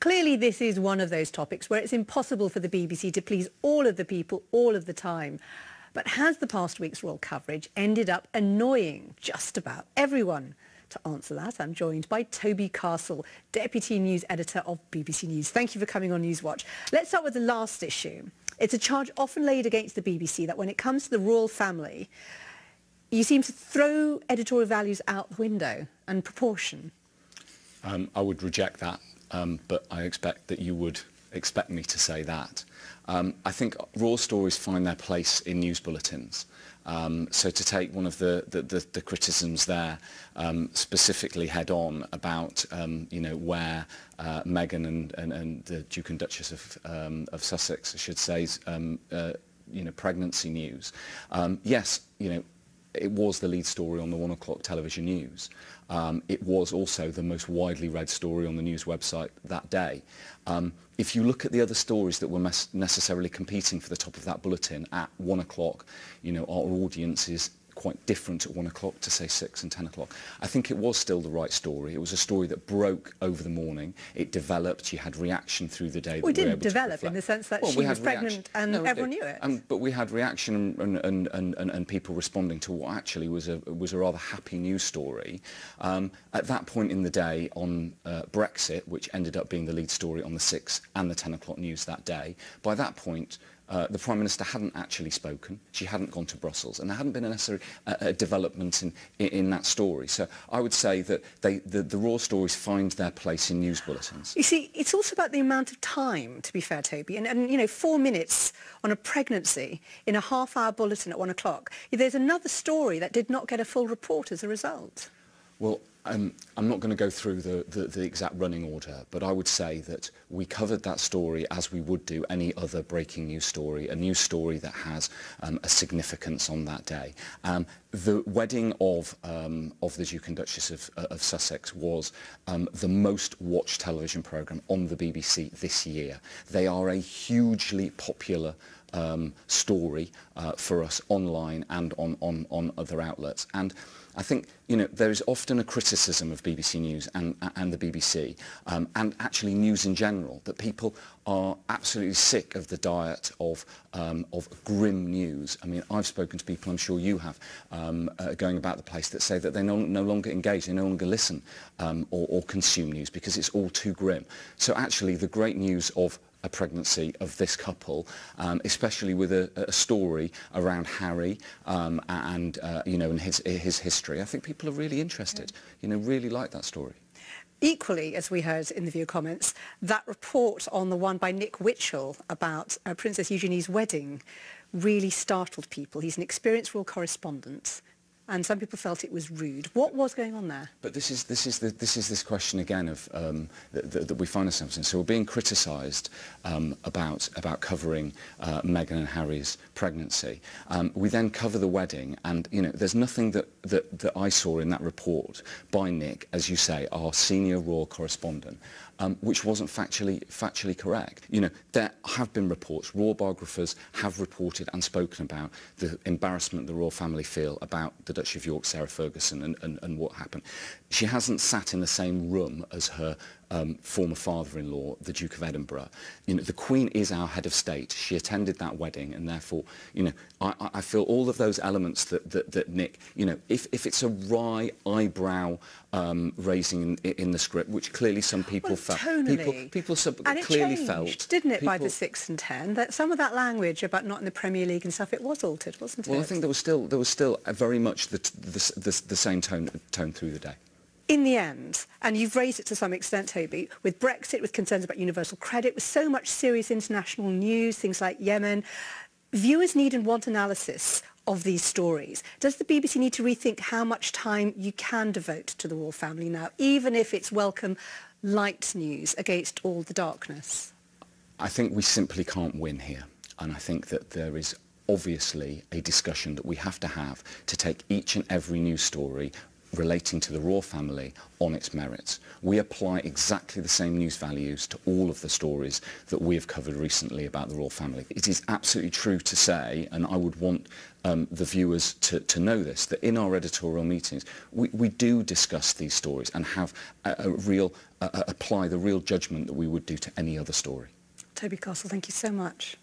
Clearly, this is one of those topics where it's impossible for the BBC to please all of the people all of the time. But has the past week's royal coverage ended up annoying just about everyone? To answer that, I'm joined by Toby Castle, Deputy News Editor of BBC News. Thank you for coming on Newswatch. Let's start with the last issue. It's a charge often laid against the BBC that when it comes to the royal family, you seem to throw editorial values out the window and proportion. I would reject that, but I expect that you would expect me to say that. I think royal stories find their place in news bulletins. So to take one of the criticisms there specifically head on about where Meghan and the Duke and Duchess of Sussex, I should say, pregnancy news. Yes, it was the lead story on the 1 o'clock television news. It was also the most widely read story on the news website that day. If you look at the other stories that were necessarily competing for the top of that bulletin at 1 o'clock, our audience is quite different at 1 o'clock to say 6 and 10 o'clock. I think it was still the right story. It was a story that broke over the morning. It developed. You had reaction through the day. Well, it didn't develop in the sense that she was pregnant and everyone knew it. But we had reaction and people responding to what actually was a rather happy news story. At that point in the day on Brexit, which ended up being the lead story on the 6 and the 10 o'clock news that day, by that point, the Prime Minister hadn't actually spoken. She hadn't gone to Brussels, and there hadn't been a necessary development in that story. So I would say that the raw stories find their place in news bulletins. You see, it's also about the amount of time, to be fair, Toby. And 4 minutes on a pregnancy in a half-hour bulletin at 1 o'clock. There's another story that did not get a full report as a result. Well, I'm not going to go through the exact running order, but I would say that we covered that story as we would do any other breaking news story, a news story that has a significance on that day. The wedding of the Duke and Duchess of Sussex was the most watched television programme on the BBC this year. They are a hugely popular story for us online and on other outlets. And I think there is often a criticism of BBC News and the BBC and actually news in general, that people are absolutely sick of the diet of grim news. I mean, I've spoken to people, I'm sure you have, going about the place, that say that they no longer engage, they no longer listen or consume news because it's all too grim. So actually the great news of a pregnancy of this couple, especially with a story around Harry and his history. I think people are really interested, really like that story. Equally, as we heard in the viewer comments, that report on the one by Nick Witchell about Princess Eugenie's wedding really startled people. He's an experienced royal correspondent, and some people felt it was rude. What was going on there? But this is this question again of that we find ourselves in. So we're being criticised about covering Meghan and Harry's pregnancy. We then cover the wedding, and there's nothing that I saw in that report by Nick, as you say, our senior royal correspondent, which wasn't factually correct. There have been reports, royal biographers have reported and spoken about the embarrassment the royal family feel about the Duchess of York, Sarah Ferguson, and what happened. She hasn't sat in the same room as her former father-in-law, the Duke of Edinburgh. The Queen is our head of state. She attended that wedding, and therefore, I feel all of those elements that Nick, if it's a wry eyebrow raising in the script, which clearly some people felt, tonally. people and it clearly changed, felt, didn't it, by the 6 and 10? That some of that language about not in the Premier League and stuff, it was altered, wasn't it? Well, I think there was still very much the same tone through the day. In the end, and you've raised it to some extent, Toby, with Brexit, with concerns about universal credit, with so much serious international news, things like Yemen, viewers need and want analysis of these stories. Does the BBC need to rethink how much time you can devote to the royal family now, even if it's welcome light news against all the darkness? I think we simply can't win here, and I think that there is obviously a discussion that we have to take each and every news story relating to the royal family on its merits. We apply exactly the same news values to all of the stories that we have covered recently about the royal family. It is absolutely true to say, and I would want the viewers to know this, that in our editorial meetings we do discuss these stories and have apply the real judgment that we would do to any other story. Toby Castle, thank you so much.